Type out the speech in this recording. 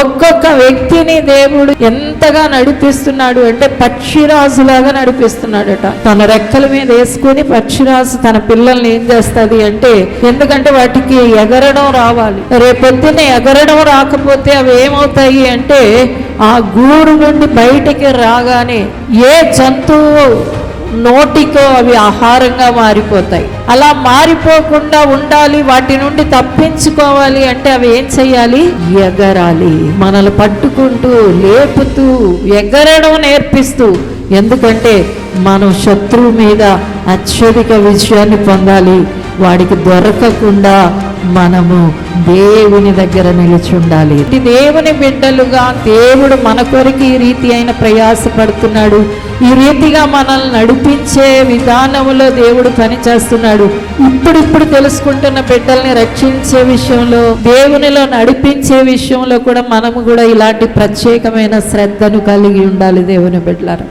ఒక్కొక్క వ్యక్తిని దేవుడు ఎంతగా నడిపిస్తున్నాడు అంటే పక్షిరాజులాగా నడిపిస్తున్నాడట. తన రెక్కల మీద వేసుకుని పక్షిరాజు తన పిల్లల్ని ఏం చేస్తుంది అంటే, ఎందుకంటే వాటికి ఎగరడం రావాలి. రేపొద్దున ఎగరడం రాకపోతే అవి ఏమవుతాయి అంటే ఆ గూడు నుండి బయటికి రాగానే ఏ జంతువు నోటికో అవి ఆహారంగా మారిపోతాయి. అలా మారిపోకుండా ఉండాలి, వాటి నుండి తప్పించుకోవాలి అంటే అవి ఏం చెయ్యాలి? ఎగరాలి. మనల్ని పట్టుకుంటూ లేపుతూ ఎగరడం నేర్పిస్తూ, ఎందుకంటే మనం శత్రువు మీద అత్యధిక విజయాన్ని పొందాలి. వాడికి దొరకకుండా మనము దేవుని దగ్గర నిలిచి ఉండాలి. దేవుని బిడ్డలుగా దేవుడు మన కొరకు ఈ రీతి అయిన ప్రయాసపడుతున్నాడు. ఈ రీతిగా మనల్ని నడిపించే విధానంలో దేవుడు పనిచేస్తున్నాడు. ఇప్పుడు తెలుసుకుంటున్న బిడ్డల్ని రక్షించే విషయంలో, దేవునిలో నడిపించే విషయంలో కూడా మనము కూడా ఇలాంటి ప్రత్యేకమైన శ్రద్ధను కలిగి ఉండాలి దేవుని బిడ్డలారా.